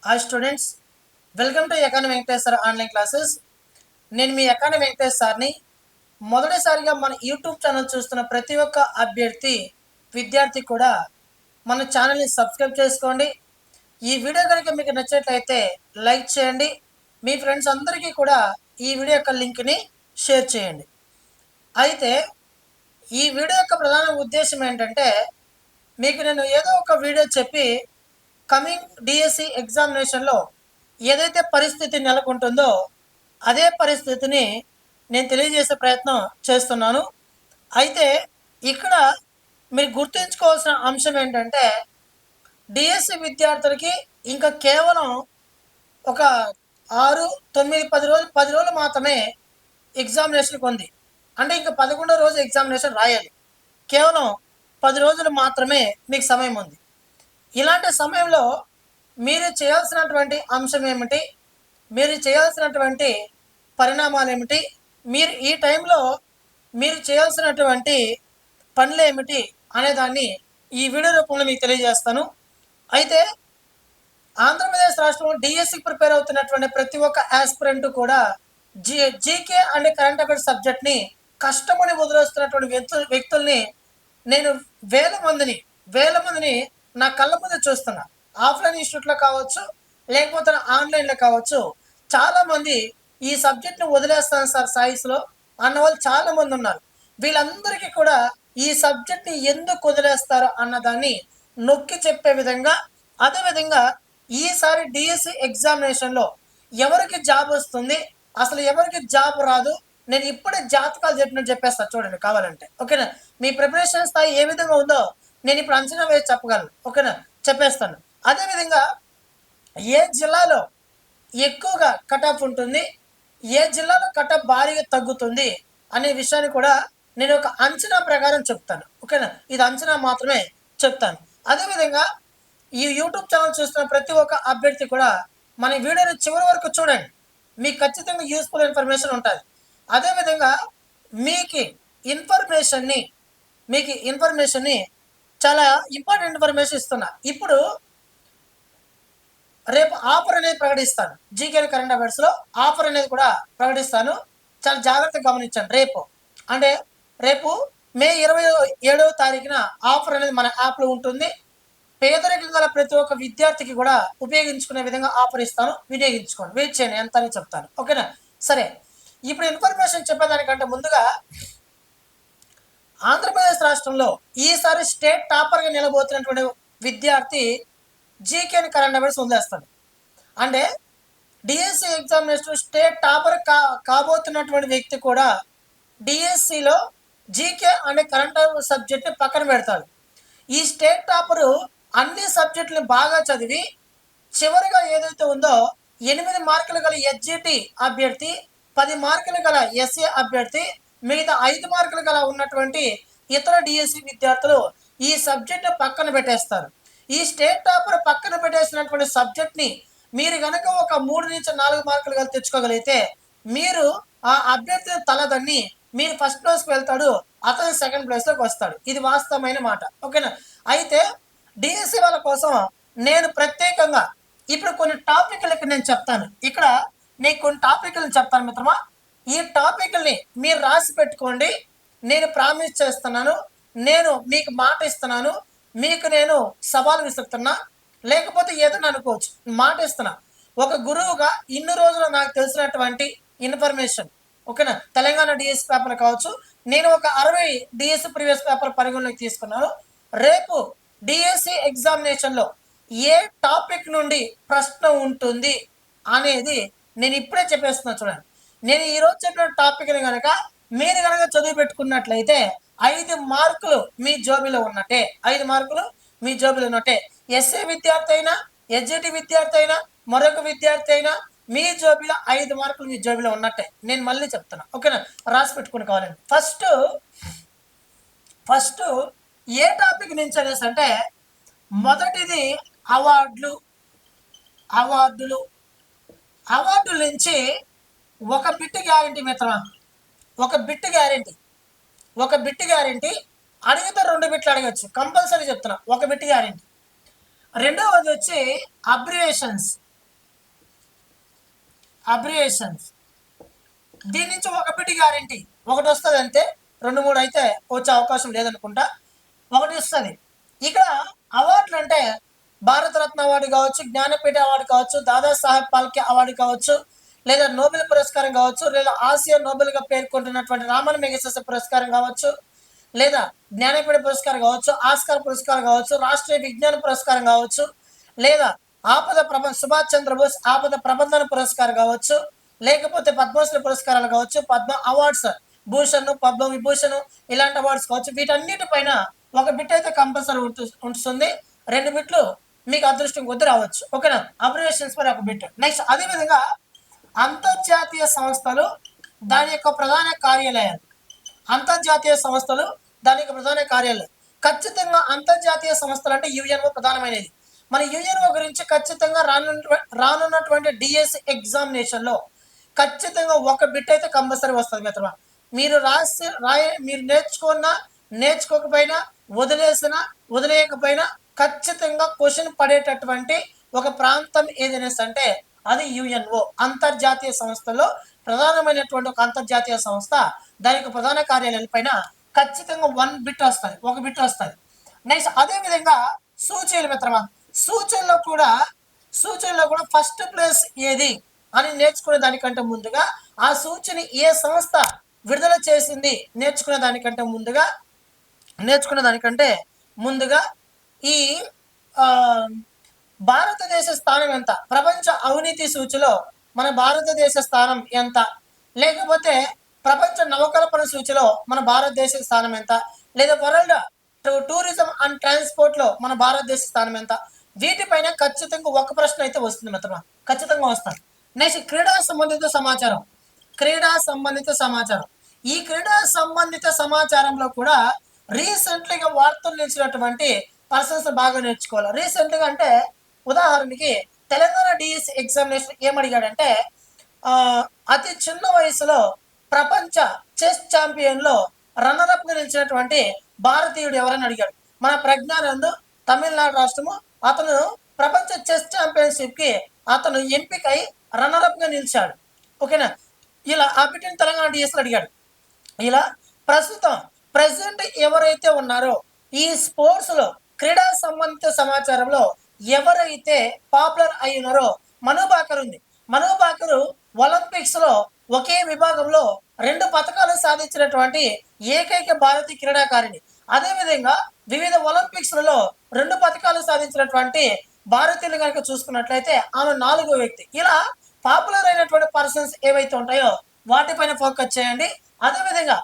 Hi students, welcome to economy Venkatesh sir online classes. నేను మీ economy Venkatesh సార్ని. మొదటిసారిగా మన యూట్యూబ్ ఛానల్ చూస్తున్న ప్రతి ఒక్క అభ్యర్థి విద్యార్థి కూడా మన ఛానల్ని సబ్స్క్రైబ్ చేసుకోండి. ఈ వీడియో కనుక మీకు నచ్చినట్లయితే లైక్ చేయండి. మీ ఫ్రెండ్స్ అందరికీ కూడా ఈ వీడియో యొక్క లింక్ని షేర్ చేయండి. అయితే ఈ వీడియో యొక్క ప్రధాన ఉద్దేశం ఏంటంటే, మీకు నేను ఏదో ఒక వీడియో చెప్పి కమింగ్ డిఎస్సి ఎగ్జామినేషన్లో ఏదైతే పరిస్థితి నెలకొంటుందో అదే పరిస్థితిని నేను తెలియజేసే ప్రయత్నం చేస్తున్నాను. అయితే ఇక్కడ మీరు గుర్తుంచుకోవాల్సిన అంశం ఏంటంటే, డిఎస్సి విద్యార్థులకి ఇంకా కేవలం ఒక 6, 9, 10 రోజులు మాత్రమే ఎగ్జామినేషన్కి ఉంది. అంటే ఇంకా 11వ రోజు ఎగ్జామినేషన్ రాయాలి. కేవలం 10 రోజులు మాత్రమే మీకు సమయం ఉంది. ఇలాంటి సమయంలో మీరు చేయాల్సినటువంటి అంశం ఏమిటి, మీరు చేయాల్సినటువంటి పరిణామాలు ఏమిటి, మీరు ఈ టైంలో మీరు చేయాల్సినటువంటి పనులు ఏమిటి అనేదాన్ని ఈ వీడియో రూపంలో మీకు తెలియజేస్తాను. అయితే ఆంధ్రప్రదేశ్ రాష్ట్రంలో డిఎస్సికి ప్రిపేర్ అవుతున్నటువంటి ప్రతి ఒక్క ఆస్పిరెంట్ కూడా జీకే అండ్ కరెంట్ అఫైర్స్ సబ్జెక్ట్ని కష్టమని వదిలేస్తున్నటువంటి వ్యక్తుల్ని నేను వేల మందిని నా కళ్ళ ముందు చూస్తున్నా. ఆఫ్లైన్ ఇన్స్టిట్యూట్లో కావచ్చు, లేకపోతే ఆన్లైన్లో కావచ్చు, చాలామంది ఈ సబ్జెక్ట్ని వదిలేస్తాను సార్ సాయిస్లో అన్న వాళ్ళు చాలామంది ఉన్నారు. వీళ్ళందరికీ కూడా ఈ సబ్జెక్ట్ని ఎందుకు వదిలేస్తారో అన్నదాన్ని నొక్కి చెప్పే విధంగా, అదేవిధంగా ఈసారి డిఎస్సి ఎగ్జామినేషన్లో ఎవరికి జాబ్ వస్తుంది, అసలు ఎవరికి జాబ్ రాదు, నేను ఇప్పుడే జాతకాలు చెప్పినట్టు చెప్పేస్తాను చూడండి కావాలంటే. ఓకేనా? మీ ప్రిపరేషన్ స్థాయి ఏ విధంగా ఉందో నేను ఇప్పుడు అంచనా వేసి చెప్పగలను. ఓకేనా? చెప్పేస్తాను. అదేవిధంగా ఏ జిల్లాలో ఎక్కువగా కటాఫ్ ఉంటుంది, ఏ జిల్లాలో కటాఫ్ భారీగా తగ్గుతుంది అనే విషయాన్ని కూడా నేను ఒక అంచనా ప్రకారం చెప్తాను. ఓకేనా? ఇది అంచనా మాత్రమే చెప్తాను. అదేవిధంగా ఈ యూట్యూబ్ ఛానల్ చూస్తున్న ప్రతి ఒక్క అభ్యర్థి కూడా మన వీడియోని చివరి వరకు చూడండి. మీకు ఖచ్చితంగా యూస్ఫుల్ ఇన్ఫర్మేషన్ ఉంటుంది. అదేవిధంగా మీకు ఇన్ఫర్మేషన్ని చాలా ఇంపార్టెంట్ ఇన్ఫర్మేషన్ ఇస్తున్నా. ఇప్పుడు రేపు ఆఫర్ అనేది ప్రకటిస్తాను. జీకే కరెంట్ అఫైర్స్లో ఆఫర్ అనేది కూడా ప్రకటిస్తాను. చాలా జాగ్రత్తగా గమనించండి. రేపు మే 27వ తారీఖున ఆఫర్ అనేది మన యాప్లో ఉంటుంది. పేదరికం గల ప్రతి ఒక్క విద్యార్థికి కూడా ఉపయోగించుకునే విధంగా ఆఫర్ ఇస్తాను. వినియోగించుకోండి. వెయిట్ చేయండి, ఎంత అని చెప్తాను. ఓకేనా? సరే, ఇప్పుడు ఇన్ఫర్మేషన్ చెప్పేదానికంటే ముందుగా ఆంధ్రప్రదేశ్ రాష్ట్రంలో ఈసారి స్టేట్ టాపర్గా నిలబోతున్నటువంటి విద్యార్థి జీకే కరెంట్ అఫైర్స్ వదిలేస్తాడు. అంటే డిఎస్సి ఎగ్జామినేషన్ స్టేట్ టాపర్ కాబోతున్నటువంటి వ్యక్తి కూడా డిఎస్సిలో జీకే అనే కరెంట్ అఫైర్స్ సబ్జెక్ట్ని పక్కన పెడతాడు. ఈ స్టేట్ టాపరు అన్ని సబ్జెక్టులను బాగా చదివి చివరిగా ఏదైతే ఉందో 8 మార్కులు గల ఎస్జిటి అభ్యర్థి, 10 మార్కులు గల ఎస్ఏ అభ్యర్థి, మిగతా 5 మార్కులు గల ఉన్నటువంటి ఇతర డిఎస్సి విద్యార్థులు ఈ సబ్జెక్ట్ పక్కన పెట్టేస్తారు. ఈ స్టేట్ టాపర్ పక్కన పెట్టేసినటువంటి సబ్జెక్ట్ని మీరు కనుక ఒక 3 నుంచి 4 మార్కులు గల తెచ్చుకోగలిగితే మీరు ఆ అభ్యర్థిని తలదన్ని మీరు ఫస్ట్ ప్లేస్కి వెళ్తాడు, అతను సెకండ్ ప్లేస్లోకి వస్తాడు. ఇది వాస్తవమైన మాట. ఓకేనా? అయితే డిఎస్సి వాళ్ళ కోసం నేను ప్రత్యేకంగా ఇప్పుడు కొన్ని టాపిక్లు ఇక్కడ నేను చెప్తాను. ఇక్కడ నేను కొన్ని టాపిక్లను చెప్తాను మిత్రమా. ఈ టాపిక్ని మీరు రాసి పెట్టుకోండి. నేను ప్రామిస్ చేస్తున్నాను, నేను మీకు మాట ఇస్తున్నాను, మీకు నేను సవాల్ విసురుతున్నా, లేకపోతే ఏదైనా అనుకోవచ్చు, మాట ఇస్తున్నా. ఒక గురువుగా ఇన్ని రోజులు నాకు తెలిసినటువంటి ఇన్ఫర్మేషన్, ఓకేనా, తెలంగాణ డిఎస్సి పేపర్ కావచ్చు, నేను ఒక 60 డిఎస్సి ప్రీవియస్ పేపర్ పరిగణలోకి తీసుకున్నాను. రేపు డిఎస్సి ఎగ్జామినేషన్లో ఏ టాపిక్ నుండి ప్రశ్న ఉంటుంది అనేది నేను ఇప్పుడే చెప్పేస్తున్నాను చూడండి. నేను ఈరోజు చెప్పిన టాపిక్ని కనుక మీరు కనుక చదివి పెట్టుకున్నట్లయితే 5 మార్కులు మీ జోబీలో ఉన్నట్టే. 5 మార్కులు మీ జోబీలో ఉన్నట్టే. ఎస్ఏ విద్యార్థి అయినా, ఎస్జిటి విద్యార్థి అయినా, మరొక విద్యార్థి అయినా మీ జోబీలో 5 మార్కులు మీ జోబీలో ఉన్నట్టే. నేను మళ్ళీ చెప్తున్నా. ఓకేనా? రాసి పెట్టుకుని కావాలండి. ఫస్ట్ ఏ టాపిక్ నుంచి అనేసి అంటే, మొదటిది అవార్డుల నుంచి ఒక బిట్ గ్యారెంటీ మిత్రమా. ఒక బిట్ గ్యారెంటీ అడిగితే 2 బిట్లు అడగచ్చు, కంపల్సరీ చెప్తున్నా. ఒక బిట్ గ్యారెంటీ. రెండవది వచ్చి అబ్రివేషన్స్. అబ్రియేషన్స్. దీని నుంచి ఒక బిట్ గ్యారెంటీ, ఒకటి వస్తుంది అంతే, రెండు మూడు అయితే వచ్చే అవకాశం లేదనుకుంటా, ఒకటి వస్తుంది. ఇక్కడ అవార్డులు అంటే భారతరత్న అవార్డు కావచ్చు, జ్ఞానపీఠ అవార్డు కావచ్చు, దాదాసాహెబ్ ఫాల్కే అవార్డు కావచ్చు, లేదా నోబెల్ పురస్కారం కావచ్చు, లేదా ఆసియా నోబెల్గా పేర్కొంటున్నటువంటి రామన్ మెగసెసే పురస్కారం కావచ్చు, లేదా జ్ఞానపీఠ పురస్కారం కావచ్చు, ఆస్కార్ పురస్కారం కావచ్చు, రాష్ట్రీయ విజ్ఞాన పురస్కారం కావచ్చు, లేదా సుభాష్ చంద్రబోస్ ఆపద ప్రబంధన పురస్కారం కావచ్చు, లేకపోతే పద్మశ్రీ పురస్కారాలు కావచ్చు, పద్మ అవార్డ్స్, భూషణ్, పద్మ విభూషణ్ ఇలాంటి అవార్డ్స్ కావచ్చు, వీటన్నిటిపైన ఒక బిట్ అయితే కంపల్సరీ ఉంటుంది. రెండు బిట్లు మీకు అదృష్టం కొద్ది రావచ్చు. ఓకేనా? అబ్రివేషన్స్ పై ఒక బిట్. నెక్స్ట్ అదేవిధంగా అంతర్జాతీయ సంస్థలు దాని యొక్క ప్రధాన కార్యాలయాలు. అంతర్జాతీయ సంస్థలు దాని యొక్క ప్రధాన కార్యాలయం. ఖచ్చితంగా అంతర్జాతీయ సంస్థలు అంటే యుఎన్ఓ ప్రధానమైనది. మన యుఎన్ఓ గురించి ఖచ్చితంగా రానున్నటువంటి డిఎస్సి ఎగ్జామినేషన్లో ఖచ్చితంగా ఒక బిట్ అయితే కంపల్సరీ వస్తుంది మిత్రమా. మీరు మీరు నేర్చుకోకపోయినా వదిలేయకపోయినా ఖచ్చితంగా క్వశ్చన్ పడేటటువంటి ఒక ప్రాంతం ఏదైనా అంటే అది యుఎన్ఓ. అంతర్జాతీయ సంస్థలో ప్రధానమైనటువంటి ఒక అంతర్జాతీయ సంస్థ, దానికి ప్రధాన కార్యాలయాల పైన ఖచ్చితంగా ఒక బిట్ వస్తుంది. నెక్స్ట్ అదేవిధంగా సూచీలు మిత్రమా. సూచనలో కూడా ఫస్ట్ ప్లేస్ ఏది అని నేర్చుకునే దానికంటే ముందుగా ఆ సూచన ఏ సంస్థ విడుదల చేసింది నేర్చుకునే దానికంటే ముందుగా ఈ భారతదేశ స్థానం ఎంత, ప్రపంచ అవినీతి సూచిలో మన భారతదేశ స్థానం ఎంత, లేకపోతే ప్రపంచ నవకల్పన సూచిలో మన భారతదేశ స్థానం ఎంత, లేదా వరల్డ్ టూరిజం అండ్ ట్రాన్స్పోర్ట్ లో మన భారతదేశ స్థానం ఎంత, వీటిపైన ఖచ్చితంగా ఒక ప్రశ్న అయితే వస్తుంది మిత్రమా, ఖచ్చితంగా వస్తాను. నెక్స్ట్ క్రీడా సంబంధిత సమాచారం. ఈ క్రీడా సంబంధిత సమాచారంలో కూడా రీసెంట్లీగా వార్తలు నిలిచినటువంటి పర్సన్స్ బాగా నేర్చుకోవాలి. రీసెంట్గా అంటే ఉదాహరణకి తెలంగాణ డిఎస్సి ఎగ్జామినేషన్ ఏమడిగాడంటే అతి చిన్న వయసులో ప్రపంచ చెస్ ఛాంపియన్లో రన్నరప్గా నిలిచినటువంటి భారతీయుడు ఎవరని అడిగాడు. మన ప్రజ్ఞానంద్, తమిళనాడు రాష్ట్రము. అతను ప్రపంచ చెస్ ఛాంపియన్షిప్కి అతను ఎంపికై రన్నరప్గా నిలిచాడు. ఓకేనా? ఇలా ఆ బిడ్డని తెలంగాణ డిఎస్లో అడిగాడు. ఇలా ప్రజెంట్ ఎవరైతే ఉన్నారో ఈ స్పోర్ట్స్లో క్రీడా సంబంధిత సమాచారంలో ఎవరైతే పాపులర్ అయి ఉన్నారో మనుబాకర్ ఉంది. మనుబాకరు ఒలింపిక్స్లో ఒకే విభాగంలో 2 పథకాలు సాధించినటువంటి ఏకైక భారతీయ క్రీడాకారిణి. అదేవిధంగా వివిధ ఒలింపిక్స్లలో 2 పథకాలు సాధించినటువంటి భారతీయులు కనుక చూసుకున్నట్లయితే ఆమె 4వ వ్యక్తి. ఇలా పాపులర్ అయినటువంటి పర్సన్స్ ఏవైతే ఉంటాయో వాటిపైన ఫోకస్ చేయండి. అదేవిధంగా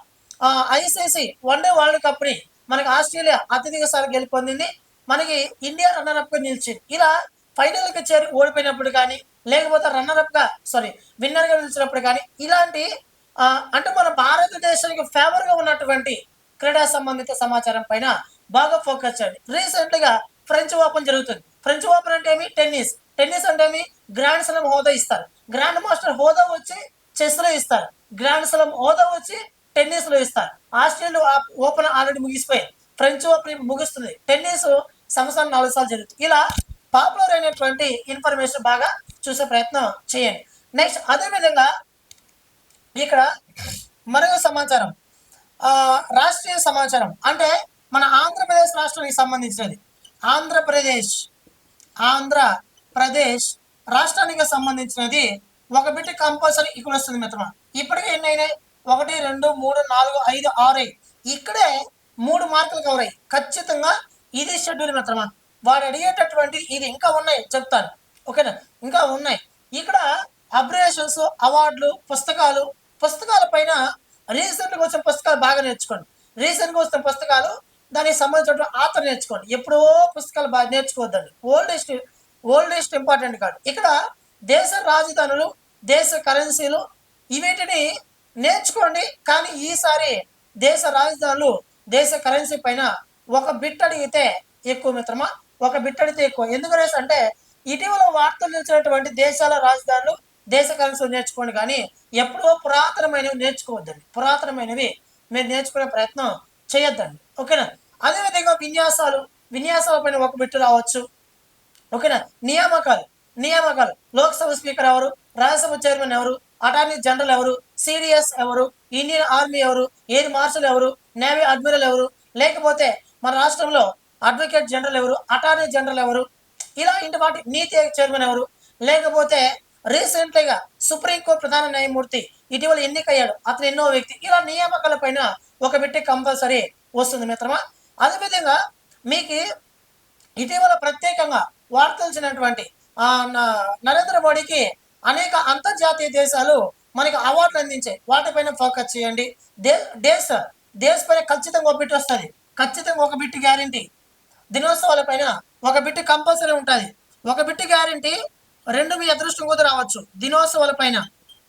ఐసీసీ వన్డే వరల్డ్ కప్ని మనకి ఆస్ట్రేలియా అత్యధిక సార్లు గెలుపొందింది, మనకి ఇండియా రన్నర్అప్గా నిలిచింది. ఇలా ఫైనల్కి చేరి ఓడిపోయినప్పుడు కానీ, లేకపోతే విన్నర్గా నిలిచినప్పుడు కానీ, ఇలాంటి అంటే మన భారతదేశానికి ఫేవర్గా ఉన్నటువంటి క్రీడా సంబంధిత సమాచారం పైన బాగా ఫోకస్ చేయండి. రీసెంట్గా ఫ్రెంచ్ ఓపెన్ జరుగుతుంది. ఫ్రెంచ్ ఓపెన్ అంటే ఏమి? టెన్నిస్ అంటే ఏమి? గ్రాండ్ స్లామ్ హోదా ఇస్తారు. గ్రాండ్ మాస్టర్ హోదా వచ్చి చెస్లో ఇస్తారు. గ్రాండ్ స్లామ్ హోదా వచ్చి టెన్నిస్లో ఇస్తారు. ఆస్ట్రేలియా ఓపెన్ ఆల్రెడీ ముగిసిపోయింది, ఫ్రెంచ్ ఓపెన్ ముగుస్తుంది, టెన్నిస్ సంవత్సరం 4 సార్లు జరుగుతుంది. ఇలా పాపులర్ అయినటువంటి ఇన్ఫర్మేషన్ బాగా చూసే ప్రయత్నం చేయండి. నెక్స్ట్ అదేవిధంగా ఇక్కడ మరొక సమాచారం, రాష్ట్రీయ సమాచారం అంటే మన ఆంధ్రప్రదేశ్ రాష్ట్రానికి సంబంధించినది. ఆంధ్రప్రదేశ్ రాష్ట్రానికి సంబంధించినది ఒక బిట్ కంపల్సరీ ఇక్కడ వస్తుంది మిత్రమా. ఇప్పటికే ఎన్ని అయినాయి? 1, 2, 3, 4, 5, 6 ఇక్కడే 3 మార్కులు కవర్ అయ్యి. ఖచ్చితంగా ఇది షెడ్యూల్ మిత్రమా. వాడు అడిగేటటువంటి ఇది ఇంకా ఉన్నాయి, చెప్తాను. ఓకేనా? ఇంకా ఉన్నాయి. ఇక్కడ అబ్రివేషన్స్, అవార్డులు, పుస్తకాల పైన రీసెంట్గా వచ్చిన పుస్తకాలు బాగా నేర్చుకోండి. రీసెంట్గా వచ్చిన పుస్తకాలు దానికి సంబంధించిన ఆథర్ నేర్చుకోండి. ఎప్పుడో పుస్తకాలు బాగా నేర్చుకోవద్దండి. ఓల్డెస్ట్ ఇంపార్టెంట్ కాదు. ఇక్కడ దేశ రాజధానులు, దేశ కరెన్సీలు వీటిని నేర్చుకోండి. కానీ ఈసారి దేశ రాజధానులు, దేశ కరెన్సీ పైన ఒక బిట్ అడిగితే ఎక్కువ మిత్రమా, ఒక బిట్ అడిగితే ఎక్కువ. ఎందుకనేసి అంటే ఇటీవల వార్తలు నిలిచినటువంటి దేశాల రాజధానులు, దేశ కరెన్సీలు నేర్చుకోండి. కానీ ఎప్పుడో పురాతనమైనవి నేర్చుకోవద్దండి. పురాతనమైనవి మీరు నేర్చుకునే ప్రయత్నం చేయొద్దండి. ఓకేనా? అదేవిధంగా విన్యాసాల పైన ఒక బిట్టు రావచ్చు. ఓకేనా? నియామకాలు. లోక్సభ స్పీకర్ ఎవరు, రాజ్యసభ చైర్మన్ ఎవరు, అటార్నీ జనరల్ ఎవరు, సిడిఎస్ ఎవరు, ఇండియన్ ఆర్మీ ఎవరు, ఎయిర్ మార్షల్ ఎవరు, నేవీ అడ్మిరల్ ఎవరు, లేకపోతే మన రాష్ట్రంలో అడ్వకేట్ జనరల్ ఎవరు, అటార్నీ జనరల్ ఎవరు, ఇలా ఇంటి వాటి నీతి ఆయోగ్ చైర్మన్ ఎవరు, లేకపోతే రీసెంట్గా సుప్రీంకోర్టు ప్రధాన న్యాయమూర్తి ఇటీవల ఎన్నికయ్యాడు, అతను ఎన్నో వ్యక్తి, ఇలా నియామకాల పైన ఒక బిట్టి కంపల్సరీ వస్తుంది మిత్రమా. అదేవిధంగా మీకు ఇటీవల ప్రత్యేకంగా వార్తలిచ్చినటువంటి నరేంద్ర మోడీకి అనేక అంతర్జాతీయ దేశాలు మనకి అవార్డులు అందించాయి, వాటిపైన ఫోకస్ చేయండి. దేశ పైన ఖచ్చితంగా ఒక బిట్ వస్తుంది, ఖచ్చితంగా ఒక బిట్ గ్యారంటీ. దినోత్సవాల పైన ఒక బిట్ కంపల్సరీ ఉంటుంది, ఒక బిట్ గ్యారంటీ. రెండు మీ అదృష్టం కూడా రావచ్చు. దినోత్సవాల పైన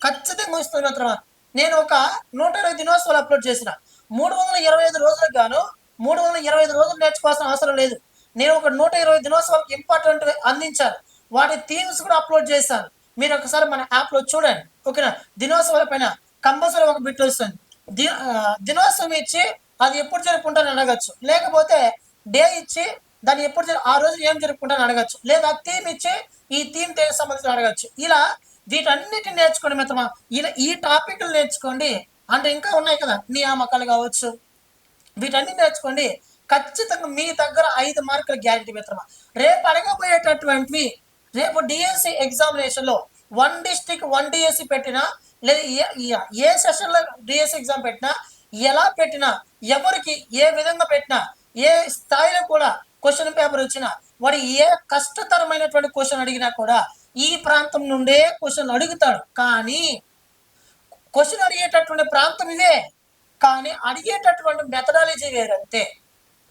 ఖచ్చితంగా ఇస్తుంది మాత్రమా. నేను ఒక 120 దినోత్సవాలు అప్లోడ్ చేసిన, 325 రోజులకు గాను 325 రోజులు నేర్చుకోవాల్సిన అవసరం లేదు. నేను ఒక 120 దినోత్సవాలకు ఇంపార్టెంట్ అందించాను, వాటి థీమ్స్ కూడా అప్లోడ్ చేశాను. మీరు ఒకసారి మన యాప్లో చూడండి, ఓకేనా. దినోత్సవాల పైన కంపల్సరీ ఒక బిట్ వస్తుంది. దినోత్సవం ఇచ్చి అది ఎప్పుడు జరుపుకుంటానని అడగచ్చు, లేకపోతే డే ఇచ్చి దాన్ని ఎప్పుడు ఆ రోజు ఏం జరుపుకుంటానని అడగచ్చు, లేదా థీమ్ ఇచ్చి ఈ థీమ్ సంబంధించి అడగచ్చు. ఇలా వీటన్నిటిని నేర్చుకోండి మిత్రమా. ఇలా ఈ టాపిక్లు నేర్చుకోండి. అంటే ఇంకా ఉన్నాయి కదా, నియామకాలు కావచ్చు, వీటన్ని నేర్చుకోండి. ఖచ్చితంగా మీ దగ్గర 5 మార్కుల గ్యారెంటీ మిత్రమా. రేపు అడగబోయేటటువంటివి, రేపు డిఎస్సి ఎగ్జామినేషన్లో 1 డిస్ట్రిక్ట్ 1 డిఎస్సి పెట్టినా, లేదా ఏ సెషన్లో డిఎస్సి ఎగ్జామ్ పెట్టినా, ఎలా పెట్టినా, ఎవరికి ఏ విధంగా పెట్టినా, ఏ స్థాయిలో కూడా క్వశ్చన్ పేపర్ వచ్చినా, వాడు ఏ కష్టతరమైనటువంటి క్వశ్చన్ అడిగినా కూడా ఈ ప్రాంతం నుండే క్వశ్చన్ అడుగుతాడు. కానీ క్వశ్చన్ అడిగేటటువంటి ప్రాంతం ఇవే, కానీ అడిగేటటువంటి మెథడాలజీ వేరంతే,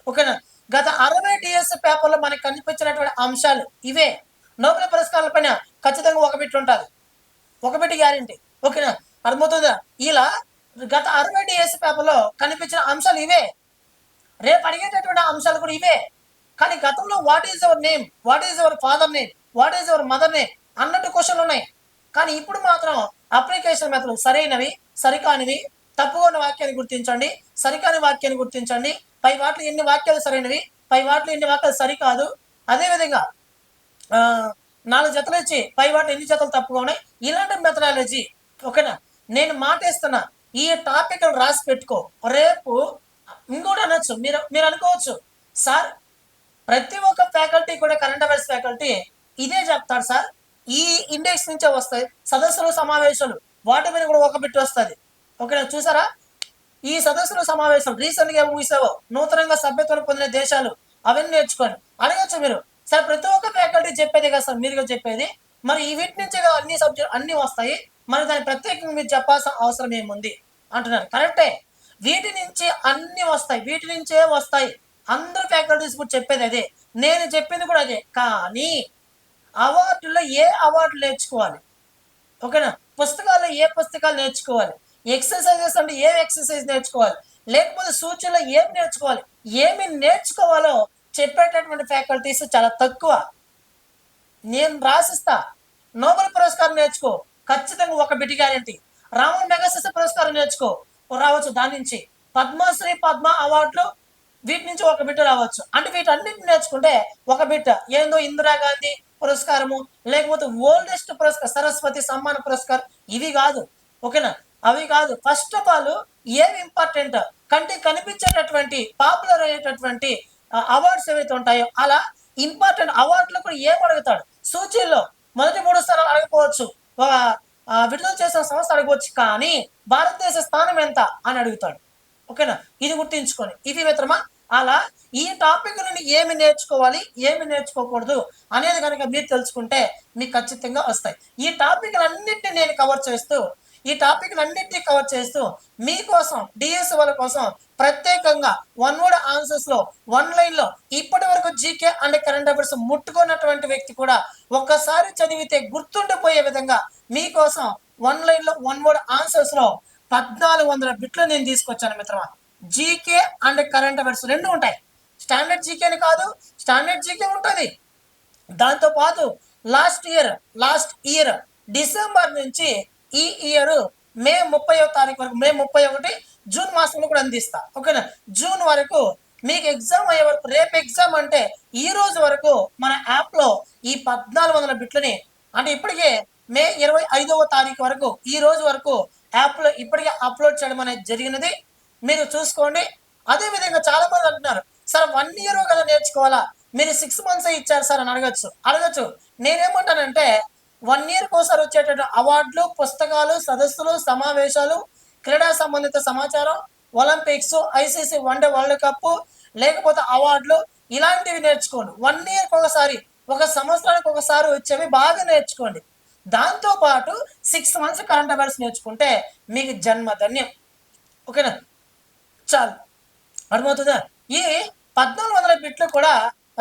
ఓకేనా. గత 60 డిఎస్సి పేపర్లో మనకు కనిపించినటువంటి అంశాలు ఇవే. నోబెల్ పురస్కారాల పైన ఖచ్చితంగా ఒక బిట్ ఉంటుంది, ఒక బిట్ గ్యారంటీ, ఓకేనా. అర్థమవుతుందా. ఇలా గత 60 డిఎస్సి పేపర్లో కనిపించిన అంశాలు ఇవే, రేపు అడిగేటటువంటి అంశాలు కూడా ఇవే. కానీ గతంలో what is our name, what is our father name, what is our mother name అన్నట్టు క్వశ్చన్లు ఉన్నాయి. కానీ ఇప్పుడు మాత్రం అప్లికేషన్ మెథడ్ సరైనవి, సరికానివి, తప్పుగా ఉన్న వాక్యాన్ని గుర్తించండి, సరికాని వాక్యాన్ని గుర్తించండి, పై వాటిలో ఎన్ని వాక్యాలు సరైనవి, పై వాటిలో ఎన్ని వాక్యాలు సరికాదు, అదేవిధంగా 4 జతలు ఇచ్చి పై వాటిలో ఎన్ని జతలు తప్పుగా ఉన్నాయి, ఇలాంటి మెథడాలజీ, ఓకేనా. నేను మాటేస్తున్నా, ఈ టాపిక్ రాసి పెట్టుకో. రేపు ఇంకోటి అనొచ్చు, మీరు అనుకోవచ్చు, సార్ ప్రతి ఒక్క ఫ్యాకల్టీ కూడా కరెంట్ అఫైర్స్ ఫ్యాకల్టీ ఇదే చెప్తాడు సార్, ఈ ఇండెక్స్ నుంచే వస్తాయి, సదస్సులు సమావేశాలు వాటి మీద కూడా ఒక బిట్ వస్తుంది, ఓకేనా. చూసారా, ఈ సదస్సుల సమావేశాలు రీసెంట్గా ముగిసావో, నూతనంగా సభ్యత్వం పొందిన దేశాలు, అవన్నీ నేర్చుకోండి. అడగచ్చు మీరు, సార్ ప్రతి ఒక్క ఫ్యాకల్టీ చెప్పేది కదా సార్ మీరుగా చెప్పేది, మరి ఈ వీటి నుంచే అన్ని సబ్జెక్ట్ అన్ని వస్తాయి, మరి దాని ప్రత్యేకంగా మీరు చెప్పాల్సిన అవసరం ఏముంది అంటున్నారు. కరెక్టే, వీటి నుంచి అన్ని వస్తాయి, వీటి నుంచే వస్తాయి. అందరు ఫ్యాకల్టీస్ కూడా చెప్పేది అదే, నేను చెప్పింది కూడా అదే. కానీ అవార్డుల్లో ఏ అవార్డు నేర్చుకోవాలి, ఓకేనా. పుస్తకాల్లో ఏ పుస్తకాలు నేర్చుకోవాలి, ఎక్సర్సైజెస్ అంటే ఏ ఎక్సర్సైజ్ నేర్చుకోవాలి, లేకపోతే సూచనలో ఏం నేర్చుకోవాలి, ఏమి నేర్చుకోవాలో చెప్పేటటువంటి ఫ్యాకల్టీస్ చాలా తక్కువ. నేను రాసిస్తా, నోబెల్ పురస్కారం నేర్చుకో, ఖచ్చితంగా ఒక బిట్ గ్యారెంటీ. రామన్ మెగాసిస్ పురస్కారం నేర్చుకో, రావచ్చు దాని నుంచి. పద్మశ్రీ, పద్మ అవార్డులు, వీటి నుంచి ఒక బిట్ రావచ్చు. అంటే వీటన్నిటిని నేర్చుకుంటే ఒక బిట్. ఏందో ఇందిరాగాంధీ పురస్కారము, లేకపోతే ఓల్డెస్ట్ పురస్కారం సరస్వతి సమ్మాన పురస్కారం, ఇవి కాదు, ఓకేనా. అవి కాదు. ఫస్ట్ ఆఫ్ ఆల్ ఏవి ఇంపార్టెంట్, కంటికి కనిపించేటటువంటి పాపులర్ అయ్యేటటువంటి అవార్డ్స్ ఏవైతే ఉంటాయో, అలా ఇంపార్టెంట్ అవార్డులు కూడా ఏం అడుగుతాడు. సూచీల్లో మొదటి 3 స్థానాలు అడగపోవచ్చు, విడుదల చేసిన సంస్థ అడగవచ్చు, కానీ భారతదేశ స్థానం ఎంత అని అడుగుతాడు, ఓకేనా. ఇది గుర్తించుకొని, ఇది మిత్రమా. అలా ఈ టాపిక్ నుండి ఏమి నేర్చుకోవాలి, ఏమి నేర్చుకోకూడదు అనేది కనుక మీరు తెలుసుకుంటే మీకు ఖచ్చితంగా వస్తాయి. ఈ టాపిక్లన్నింటినీ నేను కవర్ చేస్తూ మీకోసం, డిఎస్ వాళ్ళ కోసం ప్రత్యేకంగా 1 వర్డ్ ఆన్సర్స్ లో 1 లైన్ లో ఇప్పటి వరకు జీకే అండ్ కరెంట్ అఫైర్స్ ముట్టుకున్నటువంటి వ్యక్తి కూడా ఒక్కసారి చదివితే గుర్తుండిపోయే విధంగా మీకోసం 1 లైన్ లో 1 వర్డ్ ఆన్సర్స్ లో 1400 బిట్లు నేను తీసుకొచ్చాను మిత్రమా. జీకే అండ్ కరెంట్ అఫైర్స్ రెండు ఉంటాయి. స్టాండర్డ్ జీకేని కాదు, స్టాండర్డ్ జీకే ఉంటుంది. దాంతోపాటు లాస్ట్ ఇయర్ డిసెంబర్ నుంచి ఈ ఇయర్ మే 30వ తారీఖు వరకు, మే 31 జూన్ మాసంలో కూడా అందిస్తా, ఓకేనా. జూన్ వరకు మీకు ఎగ్జామ్ అయ్యే వరకు, రేపు ఎగ్జామ్ అంటే ఈ రోజు వరకు మన యాప్లో ఈ 1400 బిట్లని, అంటే ఇప్పటికే మే 25వ తారీఖు వరకు ఈ రోజు వరకు యాప్లో ఇప్పటికే అప్లోడ్ చేయడం అనేది జరిగినది. మీరు చూసుకోండి. అదేవిధంగా చాలా మంది అంటున్నారు, సార్ 1 ఇయర్ కదా నేర్చుకోవాలా, మీరు 6 మంత్స్ ఇచ్చారు సార్ అని అడగచ్చు. నేనేమంటానంటే 1 ఇయర్కి ఒకసారి వచ్చేటటువంటి అవార్డులు, పుస్తకాలు, సదస్సులు, సమావేశాలు, క్రీడా సంబంధిత సమాచారం, Olympics, ICC one day world cup, లేకపోతే అవార్డులు ఇలాంటివి నేర్చుకోండి. 1 ఇయర్కి ఒకసారి, ఒక సంవత్సరానికి ఒకసారి వచ్చేవి బాగా నేర్చుకోండి. దాంతోపాటు 6 మంత్స్ కరెంట్ అఫైర్స్ నేర్చుకుంటే మీకు జన్మధన్యం. ఓకేనా, చాలు, అర్థమవుతుందా? ఈ 1400 బిట్లు కూడా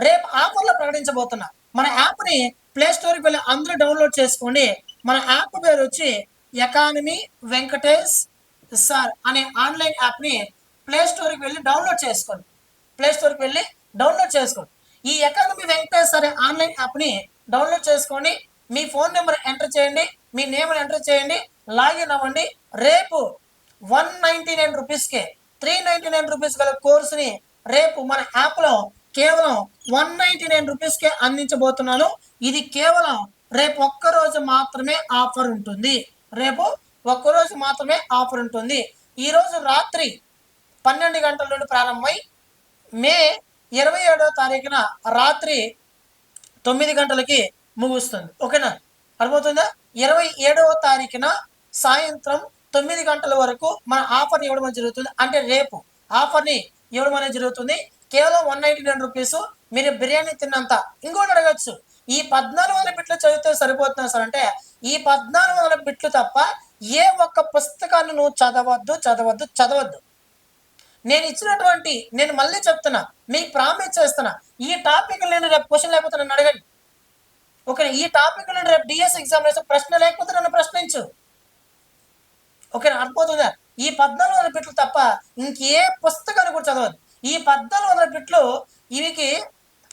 రేపు ఆఫర్లో ప్రకటించబోతున్నా. మన యాప్ని ప్లే స్టోర్కి వెళ్ళి అందరూ డౌన్లోడ్ చేసుకోండి. మన యాప్ పేరు వచ్చి ఎకానమీ వెంకటేష్ సార్ అనే ఆన్లైన్ యాప్ని ప్లే స్టోర్కి వెళ్ళి డౌన్లోడ్ చేసుకోండి. ఈ ఎకానమీ వెంకటేష్ అనే ఆన్లైన్ యాప్ని డౌన్లోడ్ చేసుకోండి. మీ ఫోన్ నెంబర్ ఎంటర్ చేయండి, మీ నేమ్ ఎంటర్ చేయండి, లాగిన్ అవ్వండి. రేపు 199 రూపీస్కే 399 రూపీస్ గల కోర్సుని రేపు మన యాప్లో కేవలం 199 రూపీస్కే అందించబోతున్నాను. ఇది కేవలం రేపు ఒక్కరోజు మాత్రమే ఆఫర్ ఉంటుంది. ఈరోజు రాత్రి 12 గంటల నుండి ప్రారంభమై మే 27వ తారీఖున రాత్రి 9 గంటలకి ముగుస్తుంది. ఓకేనా, అర్థమవుతుందా? 27వ తారీఖున సాయంత్రం 9 గంటల వరకు మన ఆఫర్ని ఇవ్వడం జరుగుతుంది. అంటే రేపు ఆఫర్ని ఇవ్వడం అనేది జరుగుతుంది. కేవలం 199 రూపీస్. మీరు బిర్యానీ తిన్నంత. ఇంకోటి అడగచ్చు, ఈ 1400 బిట్లు చదివితే సరిపోతున్నా సార్ అంటే, ఈ 1400 బిట్లు తప్ప ఏ ఒక్క పుస్తకాన్ని నువ్వు చదవద్దు. నేను మళ్ళీ చెప్తున్నా, మీకు ప్రామిస్ చేస్తున్నా, ఈ టాపిక్ నేను రేపు క్వశ్చన్ లేకపోతే నన్ను అడగండి. ఓకే, ఈ టాపిక్ నుండి రేపు డిఎస్ ఎగ్జామ్ వేసే ప్రశ్న లేకపోతే నన్ను ప్రశ్నించు. ఓకేనా, అర్థమవుతుందా? ఈ 1400 బిట్లు తప్ప ఇంకే పుస్తకాన్ని కూడా చదవద్దు. ఈ 1400 బిట్లు ఇవికి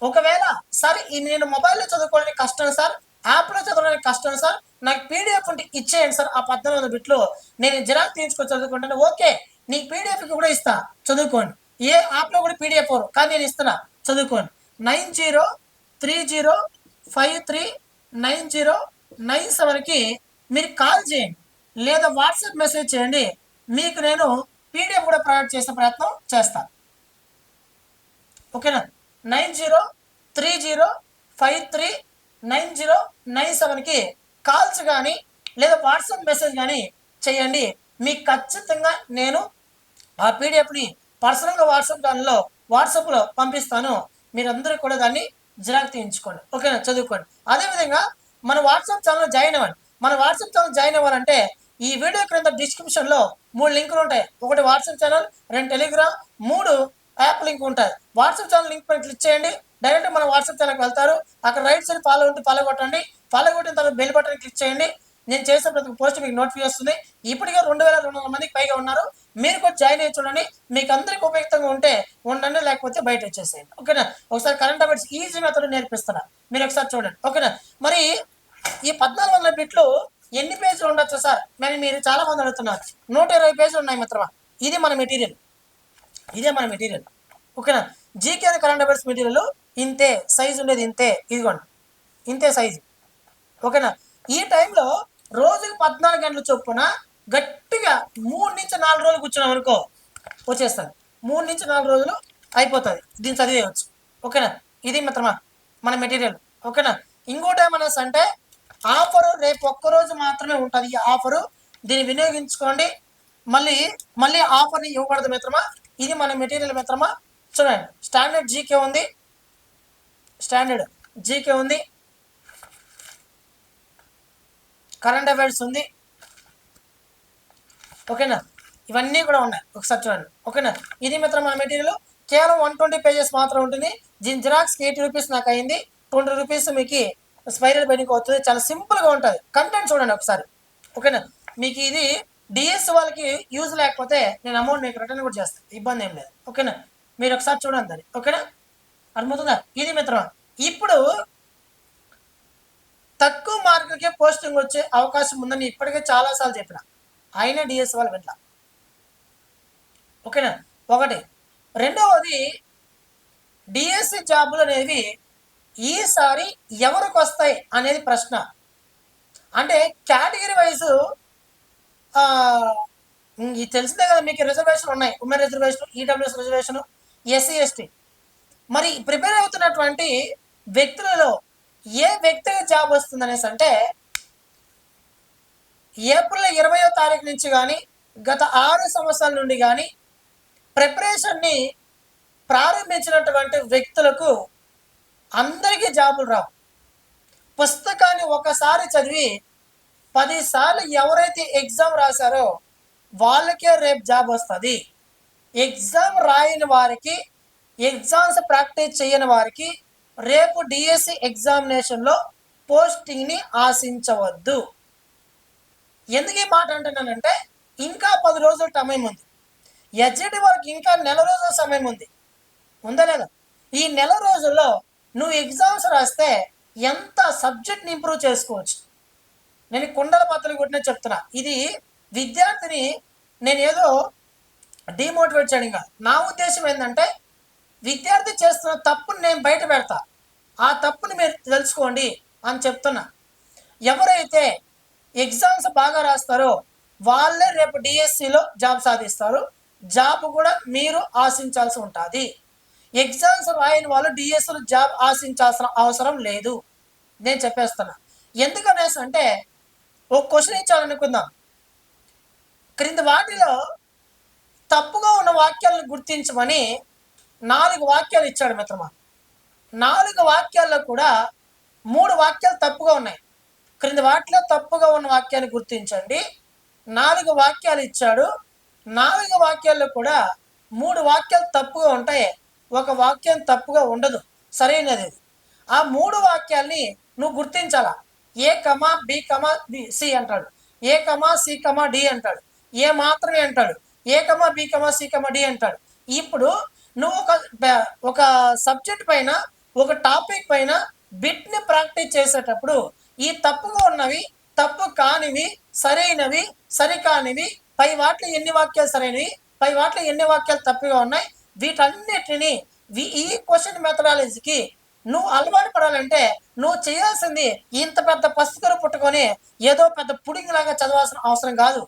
ఒకవేళ సార్ నేను మొబైల్లో చదువుకోవడానికి కష్టం సార్, యాప్లో చదవడానికి కష్టం సార్, నాకు పీడిఎఫ్ ఉంటే ఇచ్చేయండి సార్. ఆ 1400 బిట్లు నేను జిరాక్స్ తీయించుకొని చదువుకుంటాను. ఓకే, నీకు పీడిఎఫ్ కూడా ఇస్తా, చదువుకోండి. ఏ యాప్లో కూడా పీడిఎఫ్ వరు, కానీ నేను ఇస్తున్నా, చదువుకోండి. 9030539097కి మీరు కాల్ చేయండి లేదా వాట్సాప్ మెసేజ్ చేయండి. మీకు నేను పీడిఎఫ్ కూడా ప్రొవైడ్ చేసే ప్రయత్నం చేస్తాను. ఓకేనా, 9030539097కి కాల్స్ కానీ లేదా వాట్సాప్ మెసేజ్ కానీ చేయండి. మీకు ఖచ్చితంగా నేను ఆ పీడిఎఫ్ని పర్సనల్గా వాట్సాప్లో పంపిస్తాను. మీరందరూ కూడా దాన్ని జిరాక్స్ తీయించుకోండి. ఓకేనా, చదువుకోండి. అదేవిధంగా మన వాట్సాప్ ఛానల్ జాయిన్ అవ్వండి. మన వాట్సాప్ ఛానల్ జాయిన్ అవ్వాలంటే ఈ వీడియో క్రింద డిస్క్రిప్షన్లో 3 లింకులు ఉంటాయి. ఒకటి WhatsApp channel, 2 Telegram, 3 app link ఉంటాయి. వాట్సాప్ ఛానల్ లింక్ పైన క్లిక్ చేయండి, డైరెక్ట్ మన వాట్సాప్ ఛానల్కి వెళ్తారు. అక్కడ రైట్ సైడ్ ఫాలో కొట్టండి. ఫాలో కొట్టిన తర్వాత బెల్ బటన్ క్లిక్ చేయండి. నేను చేసే ప్రతి పోస్ట్ మీకు నోటిఫికేషన్ వస్తుంది. ఇప్పటికే 2200 మందికి పైగా ఉన్నారు. మీరు కూడా జాయిన్ అయ్యి చూడండి. మీకు అందరికీ ఉపయుక్తంగా ఉండండి, లేకపోతే బయట వచ్చేసేయండి. ఓకేనా, ఒకసారి కరెంట్ అఫైర్స్ ఈజీ మెథడ్ నేర్పిస్తున్నా, మీరు ఒకసారి చూడండి. ఓకేనా, మరి ఈ 1400 బిట్లు ఎన్ని పేజీలు ఉండొచ్చు సార్? మరి మీరు చాలా మంది అడుగుతున్నారు. 120 పేజీలు ఉన్నాయి మిత్రమా. ఇదే మన మెటీరియల్. ఓకేనా, GK and current affairs material ఇంతే సైజు ఉండేది, ఇదిగోండి, ఇంతే సైజు. ఓకేనా, ఈ టైంలో రోజుకి 14 గంటల చొప్పున గట్టిగా 3 నుంచి 4 రోజులు కూర్చున్నాం అనుకో, వచ్చేస్తుంది. 3 నుంచి 4 రోజులు అయిపోతుంది, దీన్ని చదివేయవచ్చు. ఓకేనా, ఇది మిత్రమా మన మెటీరియల్. ఓకేనా, ఇంకోటి ఏమన్నా అంటే ఆఫరు రేపు ఒక్కరోజు మాత్రమే ఉంటుంది. ఈ ఆఫరు దీన్ని వినియోగించుకోండి. మళ్ళీ ఆఫర్ని ఇవ్వకూడదు మిత్రమా. ఇది మన మెటీరియల్ మిత్రమా. చూడండి, స్టాండర్డ్ జీకే ఉంది, కరెంట్ అఫైర్స్ ఉంది. ఓకేనా, ఇవన్నీ కూడా ఉన్నాయి, ఒకసారి చూడండి. ఓకేనా, ఇది మిత్రం మన మెటీరియల్ కేవలం 120 పేజెస్ మాత్రం ఉంటుంది. దీని జిరాక్స్కి 80 రూపీస్ నాకు అయింది. 20 రూపీస్ మీకు స్పైరల్ బైండింగ్ అవుతుంది. చాలా సింపుల్గా ఉంటుంది. కంటెంట్ చూడండి ఒకసారి. ఓకేనా, మీకు ఇది డిఎస్ వాళ్ళకి యూజ్ లేకపోతే నేను అమౌంట్ మీకు రిటర్న్ కూడా చేస్తాను, ఇబ్బంది ఏం లేదు. ఓకేనా, మీరు ఒకసారి చూడండి దాన్ని. ఓకేనా, అర్థమవుతుందా? ఇది మిత్రమా. ఇప్పుడు తక్కువ మార్కులకే పోస్టింగ్ వచ్చే అవకాశం ఉందని ఇప్పటికే చాలాసార్లు చెప్పిన, అయినా డిఎస్ వాళ్ళు వింటా. ఓకేనా, ఒకటి. రెండవది, డిఎస్సి జాబులు అనేవి ఈసారి ఎవరికి వస్తాయి అనేది ప్రశ్న. అంటే కేటగిరీ వైజ్ ఇది తెలిసిందే కదా మీకు, రిజర్వేషన్ ఉన్నాయి. Women reservation, EWS reservation, SC ST. మరి ప్రిపేర్ అవుతున్నటువంటి వ్యక్తులలో ఏ వ్యక్తికి జాబ్ వస్తుంది అనేసి అంటే ఏప్రిల్ 20వ తారీఖు నుంచి కానీ గత 6 సంవత్సరాల నుండి కానీ ప్రిపరేషన్ని ప్రారంభించినటువంటి వ్యక్తులకు అందరికీ జాబులు రావు. పుస్తకాన్ని ఒకసారి చదివి 10 సార్లు ఎవరైతే ఎగ్జామ్ రాశారో వాళ్ళకే రేపు జాబ్ వస్తుంది. ఎగ్జామ్ రాయని వారికి, ఎగ్జామ్స్ ప్రాక్టీస్ చేయని వారికి రేపు డిఎస్సి ఎగ్జామినేషన్లో పోస్టింగ్ని ఆశించవద్దు. ఎందుకు ఈ మాట అంటున్నానంటే ఇంకా 10 రోజులు సమయం ఉంది. ఎస్జిటి వరకు ఇంకా నెల రోజుల సమయం ఉంది, ఉందా లేదా? ఈ నెల రోజుల్లో నువ్వు ఎగ్జామ్స్ రాస్తే ఎంత సబ్జెక్ట్ని ఇంప్రూవ్ చేసుకోవచ్చు. నేను కుండల బద్దలు కొట్టిన చెప్తున్నా. ఇది విద్యార్థిని నేను ఏదో డిమోటివేట్ చేయడం కాదు. నా ఉద్దేశం ఏంటంటే విద్యార్థి చేస్తున్న తప్పుని నేను బయట పెడతా, ఆ తప్పుని మీరు తెలుసుకోండి అని చెప్తున్నా. ఎవరైతే ఎగ్జామ్స్ బాగా రాస్తారో వాళ్ళే రేపు డిఎస్సిలో జాబ్ సాధిస్తారు. జాబ్ కూడా మీరు ఆశించాల్సి ఉంటుంది. ఎగ్జామ్స్ రాయని వాళ్ళు డిఎస్సిలో జాబ్ ఆశించాల్సిన అవసరం లేదు, నేను చెప్పేస్తున్నా. ఎందుకనేసి అంటే ఒక క్వశ్చన్ ఇచ్చాలనుకుందాం. క్రింది వాటిలో తప్పుగా ఉన్న వాక్యాలను గుర్తించమని 4 వాక్యాలు ఇచ్చాడు మిత్రమా. 4 వాక్యాల్లో కూడా 3 వాక్యాలు తప్పుగా ఉన్నాయి. క్రింది వాటిలో తప్పుగా ఉన్న వాక్యాన్ని గుర్తించండి. 4 వాక్యాలు ఇచ్చాడు. 4 వాక్యాల్లో కూడా 3 వాక్యాలు తప్పుగా ఉంటాయి, ఒక వాక్యం తప్పుగా ఉండదు, సరైనది. ఆ 3 వాక్యాల్ని నువ్వు గుర్తించాలా. ఏ కమా బి కమా సి అంటాడు, ఏ కమా సి కమా డి అంటాడు, ఏ మాత్రమే అంటాడు, ఏ కమా బి కమా సి కమా డి అంటాడు. ఇప్పుడు నువ్వు ఒక సబ్జెక్ట్ పైన, ఒక టాపిక్ పైన బిట్ని ప్రాక్టీస్ చేసేటప్పుడు ఈ తప్పుగా ఉన్నవి, తప్పు కానివి, సరైనవి, సరికానివి, పై వాటిలో ఎన్ని వాక్యాలు సరైనవి, పై వాటిలో ఎన్ని వాక్యాలు తప్పుగా ఉన్నాయి, వీటన్నిటిని ఈ క్వశ్చన్ మెథడాలజీకి నువ్వు అలవాటు పడాలంటే నువ్వు చేయాల్సింది ఇంత పెద్ద పుస్తకాలు పుట్టుకొని ఏదో పెద్ద పుడింగ్ లాగా చదవాల్సిన అవసరం కాదు.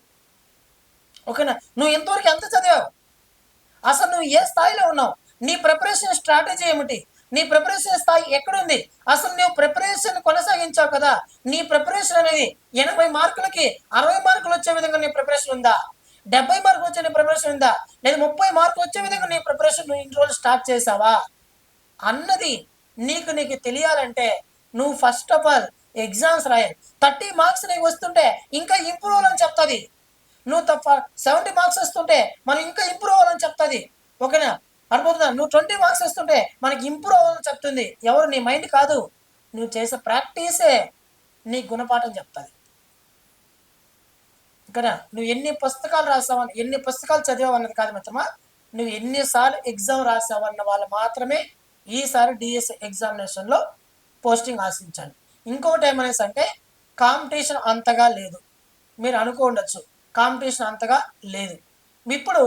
ఓకేనా? నువ్వు ఇంతవరకు ఎంత చదివావు, అసలు నువ్వు ఏ స్థాయిలో ఉన్నావు, నీ ప్రిపరేషన్ స్ట్రాటజీ ఏమిటి, నీ ప్రిపరేషన్ స్థాయి ఎక్కడుంది, అసలు నువ్వు ప్రిపరేషన్ కొనసాగించావు కదా, నీ ప్రిపరేషన్ అనేది 80 మార్కులకి 60 మార్కులు వచ్చే విధంగా నీ ప్రిపరేషన్ ఉందా, 70 మార్కులు వచ్చే నీ ప్రిపరేషన్ ఉందా, లేదా 30 మార్కులు వచ్చే విధంగా నీ ప్రిపరేషన్ నువ్వు ఇన్ని రోజులు స్టార్ట్ చేసావా అన్నది నీకు తెలియాలంటే నువ్వు ఫస్ట్ ఆఫ్ ఆల్ ఎగ్జామ్స్ రాయాలి. 30 మార్క్స్ నీకు వస్తుంటే ఇంకా ఇంప్రూవ్ అవ్వాలని చెప్తుంది. నువ్వు 70 మార్క్స్ వస్తుంటే మనం ఇంకా ఇంప్రూవ్ అవ్వాలని చెప్తుంది. ఓకేనా? అర్థమవుతుందా? నువ్వు 20 మార్క్స్ వస్తుంటే మనకి ఇంప్రూవ్ అవ్వాలని చెప్తుంది. ఎవరు? నీ మైండ్ కాదు, నువ్వు చేసే ప్రాక్టీసే నీ గుణపాఠం చెప్తుంది. ఓకేనా? నువ్వు ఎన్ని పుస్తకాలు రాసావని, ఎన్ని పుస్తకాలు చదివావు అన్నది కాదు మిత్రమా, నువ్వు ఎన్నిసార్లు ఎగ్జామ్ రాసావన్న వాళ్ళు మాత్రమే ఈసారి డిఎస్సి ఎగ్జామినేషన్లో పోస్టింగ్ ఆశించండి. ఇంకొకటి ఏమనేసి అంటే కాంపిటీషన్ అంతగా లేదు. మీరు అనుకోండొచ్చు కాంపిటీషన్ అంతగా లేదు. ఇప్పుడు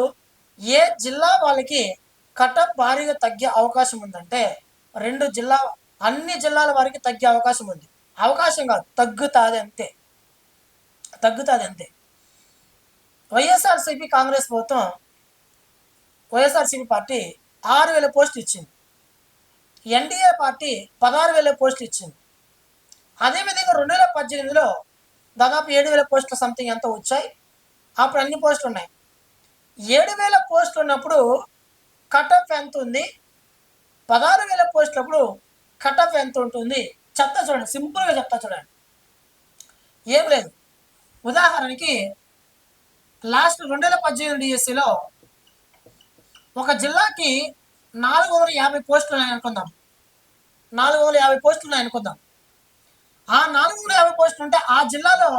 ఏ జిల్లా వాళ్ళకి కటప్ భారీగా తగ్గే అవకాశం ఉందంటే అన్ని జిల్లాల వారికి తగ్గే అవకాశం ఉంది. అవకాశం కాదు, తగ్గుతుంది అంతే. వైఎస్ఆర్సీపీ కాంగ్రెస్ ప్రభుత్వం, వైఎస్ఆర్సీపీ పార్టీ 6,000 పోస్టులు ఇచ్చింది. ఎన్డీఏ పార్టీ 16,000 పోస్టులు ఇచ్చింది. అదేవిధంగా 2018లో దాదాపు 7,000 పోస్టులు సంథింగ్ ఎంత వచ్చాయి. అప్పుడు అన్ని పోస్టులు ఉన్నాయి. 7,000 పోస్టులు ఉన్నప్పుడు కటఫ్ ఎంత ఉంది, 16,000 పోస్టులప్పుడు కటఫ్ ఎంత ఉంటుంది చెప్తా చూడండి. సింపుల్గా చెప్తా చూడండి. ఏం లేదు, ఉదాహరణకి లాస్ట్ 2018 డిఎస్సిలో ఒక జిల్లాకి 450 పోస్టులు ఉన్నాయనుకుందాం. 450 పోస్టులు ఉన్నాయనుకుందాం. ఆ 450 పోస్టులు ఉంటే ఆ జిల్లాలో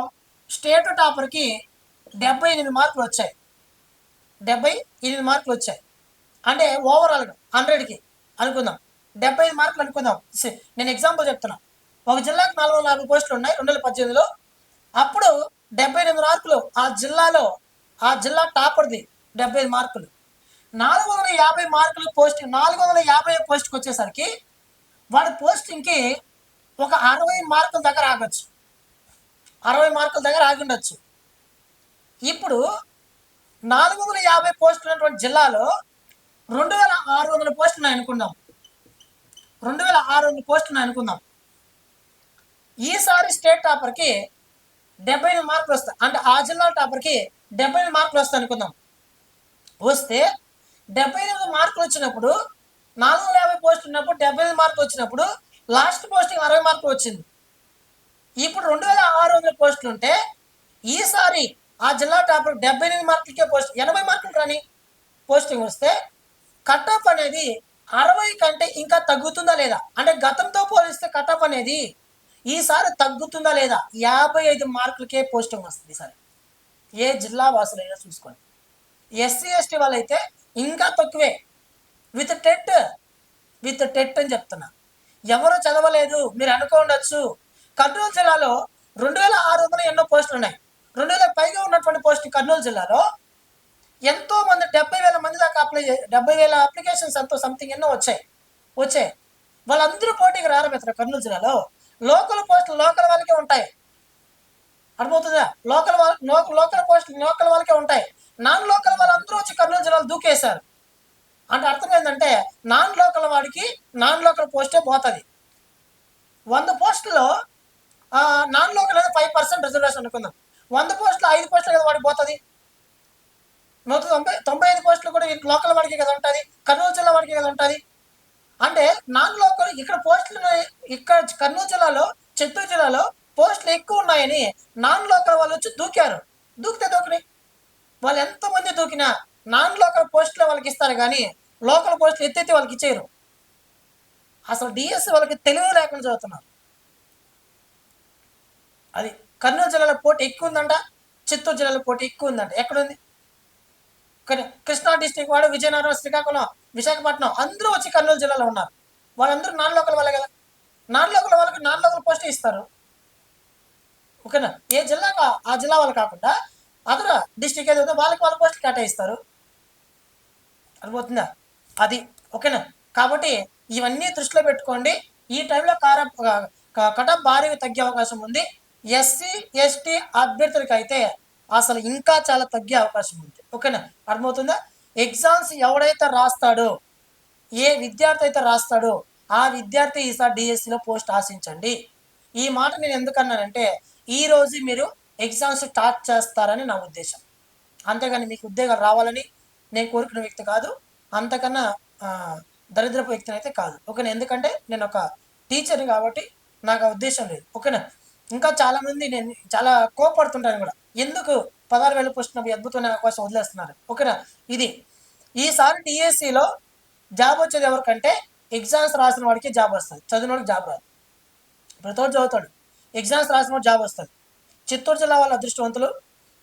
స్టేట్ టాపర్కి 78 మార్కులు వచ్చాయి. 78 మార్కులు వచ్చాయి అంటే ఓవరాల్గా 100కి అనుకుందాం, 75 మార్కులు అనుకుందాం. నేను ఎగ్జాంపుల్ చెప్తున్నా. ఒక జిల్లాకి 450 పోస్టులు ఉన్నాయి 2018లో. అప్పుడు 78 మార్కులు ఆ జిల్లా టాపర్ది 75 మార్కులు. 450 మార్కులు పోస్టింగ్, 450 పోస్ట్కి వచ్చేసరికి వాడి పోస్టింగ్కి ఒక 60 మార్కుల దగ్గర ఆగొచ్చు. 60 మార్కుల దగ్గర ఆగి ఉండొచ్చు. ఇప్పుడు 450 పోస్టులు ఉన్నటువంటి జిల్లాలో 2600 పోస్టులు ఉన్నాయి అనుకుందాం. 2600 పోస్టులు ఉన్నాయి అనుకుందాం. ఈసారి స్టేట్ టాపర్కి 78 మార్కులు వస్తాయి. అంటే ఆ జిల్లా టాపర్కి 78 మార్కులు వస్తాయి అనుకుందాం. వస్తే 78 మార్కులు వచ్చినప్పుడు 450 పోస్టులు ఉన్నప్పుడు 78 మార్కులు వచ్చినప్పుడు లాస్ట్ పోస్టింగ్ 60 మార్కులు వచ్చింది. ఇప్పుడు 2600 పోస్టులు ఉంటే ఈసారి ఆ జిల్లా టాపర్ 78 మార్కులకే పోస్ట్ 80 మార్కులు రాని పోస్టింగ్ వస్తే కట్ ఆఫ్ అనేది 60 కంటే ఇంకా తగ్గుతుందా లేదా, అంటే గతంతో పోలిస్తే కట్ ఆఫ్ అనేది ఈసారి తగ్గుతుందా లేదా, 55 మార్కులకే పోస్టింగ్ వస్తుంది ఈసారి. ఏ జిల్లా వాసులైనా చూసుకోండి. ఎస్సీ ఎస్టీ వాళ్ళైతే ఇంకా తక్కువే. విత్ టెట్ అని చెప్తున్నా. ఎవరు చదవలేదు మీరు అనుకోండొచ్చు. కర్నూలు జిల్లాలో 2600 ఎన్నో పోస్టులు ఉన్నాయి. 2000 పైగా ఉన్నటువంటి పోస్టు కర్నూలు జిల్లాలో ఎంతో మంది 70,000 మంది దాకా 70,000 అప్లికేషన్స్ ఎంతో సంథింగ్ ఎన్నో వచ్చాయి. వాళ్ళందరూ పోటీకి రారు మిత్ర. కర్నూలు జిల్లాలో లోకల్ పోస్టులు లోకల్ వాళ్ళకే ఉంటాయి. అర్థమవుతుందా? లోకల్ పోస్టులు లోకల్ వాళ్ళకే ఉంటాయి. నాన్ లోకల్ వాళ్ళందరూ వచ్చి కర్నూలు జిల్లాలో దూకేశారు. అంటే అర్థం ఏంటంటే నాన్ లోకల్ వాడికి నాన్ లోకల్ పోస్టే పోతుంది. 100 పోస్టుల్లో నాన్ లోకల్ అనేది 5% రిజర్వేషన్ అనుకుందాం. 100 పోస్టులు 5 పోస్టులు కదా వాడికి పోతుంది. 95 పోస్టులు కూడా లోకల్ వాడికి కదా ఉంటుంది. కర్నూలు జిల్లా వాడికి కదా ఉంటుంది. అంటే నాన్ లోకల్ ఇక్కడ పోస్టులు ఇక్కడ కర్నూలు జిల్లాలో చిత్తూరు జిల్లాలో పోస్టులు ఎక్కువ ఉన్నాయని నాన్ లోకల్ వాళ్ళు వచ్చి దూకారు. దూకినాయి. వాళ్ళు ఎంతమంది దూకినా నాన్ లోకల్ పోస్టులు వాళ్ళకి ఇస్తారు కానీ లోకల్ పోస్టులు ఎత్తెత్తి వాళ్ళకి ఇచ్చేయరు. అసలు డిఎస్సి వాళ్ళకి తెలివి లేకుండా చదువుతున్నారు. అది కర్నూలు జిల్లాలో పోటీ ఎక్కువ ఉందంట, చిత్తూరు జిల్లాలో పోటీ ఎక్కువ ఉందంట. ఎక్కడుంది? కృష్ణా డిస్టిక్ వాడు, విజయనగరం, శ్రీకాకుళం, విశాఖపట్నం అందరూ వచ్చి కర్నూలు జిల్లాలో ఉన్నారు. వాళ్ళందరూ నాన్ లోకల్ వాళ్ళే కదా. నాన్ లోకల్ వాళ్ళకి నాన్ లోకల్ పోస్టే ఇస్తారు. ఓకేనా? ఏ జిల్లాకు ఆ జిల్లా వాళ్ళు కాకుండా అదర్ డిస్టిక్ ఏదైతే వాళ్ళకి వాళ్ళ పోస్టులు కేటాయిస్తారు. అర్థమవుతుందా? అది ఓకేనా? కాబట్టి ఇవన్నీ దృష్టిలో పెట్టుకోండి. ఈ టైంలో కటాఫ్ భారీగా తగ్గే అవకాశం ఉంది. ఎస్సీ ఎస్టీ అభ్యర్థులకి అయితే అసలు ఇంకా చాలా తగ్గే అవకాశం ఉంది. ఓకేనా? అర్థమవుతుందా? ఎగ్జామ్స్ ఎవడైతే రాస్తాడో, ఏ విద్యార్థి అయితే రాస్తాడో ఆ విద్యార్థి ఈసారి డిఎస్సిలో పోస్ట్ ఆశించండి. ఈ మాట నేను ఎందుకన్నానంటే ఈ రోజు మీరు ఎగ్జామ్స్ స్టార్ట్ చేస్తారని నా ఉద్దేశం. అంతేగాని మీకు ఉద్యోగాలు రావాలని నేను కోరుకునే వ్యక్తి కాదు. అంతకన్నా దరిద్రపు వ్యక్తిని అయితే కాదు. ఓకేనా? ఎందుకంటే నేను ఒక టీచర్ని కాబట్టి నాకు ఆ ఉద్దేశం లేదు. ఓకేనా? ఇంకా చాలామంది నేను చాలా కోపడుతుంటాను కూడా. ఎందుకు 16,000 పోస్టులు అద్భుతమైన అవకాశం వదిలేస్తున్నారు. ఓకేనా? ఇది ఈసారి డిఎస్సిలో జాబ్ వచ్చేది ఎవరికంటే ఎగ్జామ్స్ రాసిన వాడికి జాబ్ వస్తుంది, చదివిన వాడికి జాబ్ రాదు. ప్రతిరోజు చదువుతాడు, ఎగ్జామ్స్ రాసిన వాడు జాబ్ వస్తుంది. చిత్తూరు జిల్లా వాళ్ళు అదృష్టవంతులు,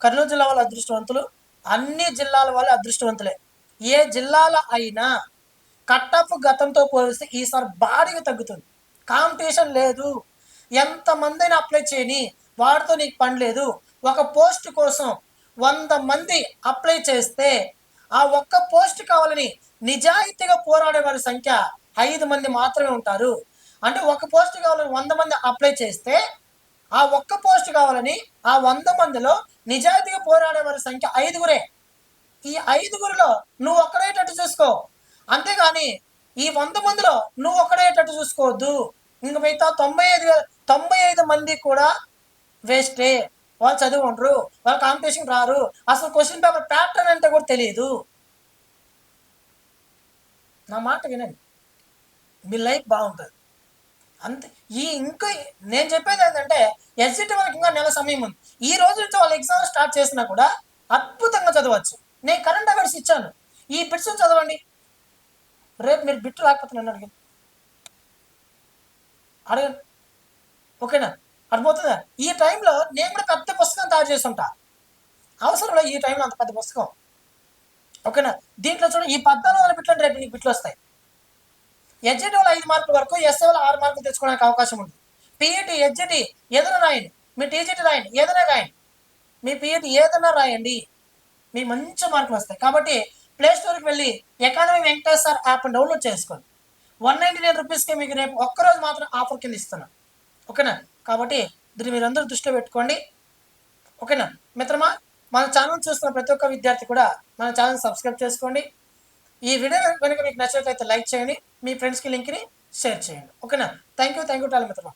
కర్నూలు జిల్లా వాళ్ళు అదృష్టవంతులు, అన్ని జిల్లాల వాళ్ళు అదృష్టవంతులే. ఏ జిల్లాలో అయినా కట్టప్ గతంతో పోలిస్తే ఈసారి భారీగా తగ్గుతుంది. కాంపిటీషన్ లేదు. ఎంతమందిని అప్లై చేయని వాడితో నీకు పని లేదు. ఒక పోస్ట్ కోసం 100 మంది అప్లై చేస్తే ఆ ఒక్క పోస్ట్ కావాలని నిజాయితీగా పోరాడే వారి సంఖ్య 5 మంది మాత్రమే ఉంటారు. అంటే ఒక పోస్ట్ కావాలని 100 మంది అప్లై చేస్తే ఆ ఒక్క పోస్ట్ కావాలని ఆ 100 మందిలో నిజాయితీగా పోరాడే వారి సంఖ్య 5గురే. ఈ 5గురిలో నువ్వు ఒక్కడేటట్టు చూసుకో. అంతేగాని ఈ 100 మందిలో నువ్వు ఒక్కడేటట్టు చూసుకోవద్దు. ఇంక మిగతా 95 మంది కూడా వేస్టే. వాళ్ళు చదువు ఉండరు, వాళ్ళు కాంపిటీషన్ రారు, అసలు క్వశ్చన్ పేపర్ ప్యాటర్న్ అంటే కూడా తెలియదు. నా మాట వినండి, మీ లైఫ్ బాగుంటుంది అంతే. ఇంకా నేను చెప్పేది ఏంటంటే ఎస్జిటి వాళ్ళకి ఇంకా నెల సమయం ఉంది. ఈ రోజు నుంచి వాళ్ళు ఎగ్జామ్ స్టార్ట్ చేసినా కూడా అద్భుతంగా చదవచ్చు. నేను కరెంట్ అఫైర్స్ ఇచ్చాను, ఈ బిట్స్ చదవండి. రేపు మీరు బిట్ రాకపోతే నన్ను అడగండి. ఓకేనా? అర్థమవుతుందా? ఈ టైంలో నేను కూడా పెద్ద పుస్తకం తయారు చేసి ఉంటా. అవసరంలో ఈ టైంలో అంత పెద్ద పుస్తకం. ఓకేనా? దీంట్లో చూడండి, ఈ 14 బిట్లు రేపు నీకు బిట్లు వస్తాయి. ఎస్జిటి వాళ్ళు 5 మార్కుల వరకు, ఎస్ఏ వాళ్ళు 6 మార్కులు తెచ్చుకోవడానికి అవకాశం ఉంది. పిఈటి ఎస్జిటి ఏదైనా రాయండి, మీ టీజీటీ రాయండి, ఏదైనా రాయండి, మీ పిఈటి ఏదైనా రాయండి, మీ మంచి మార్కులు వస్తాయి. కాబట్టి ప్లే స్టోర్కి వెళ్ళి ఎకానమీ వెంకటేశ్వర్ యాప్ డౌన్లోడ్ చేసుకోండి. 199 రూపీస్కి మీకు రేపు ఒక్కరోజు మాత్రం ఆఫర్ కింద ఇస్తున్నాను. ఓకేనా? కాబట్టి దీన్ని మీరందరూ దృష్టిలో పెట్టుకోండి. ఓకేనా మిత్రమా? మన ఛానల్ చూస్తున్న ప్రతి ఒక్క విద్యార్థి కూడా మన ఛానల్ సబ్స్క్రైబ్ చేసుకోండి. ఈ వీడియో కనుక మీకు నచ్చినట్లయితే లైక్ చేయండి. మీ ఫ్రెండ్స్కి లింక్ని షేర్ చేయండి. ఓకేనా? థ్యాంక్ యూ టు ఆల్ మిత్రమా.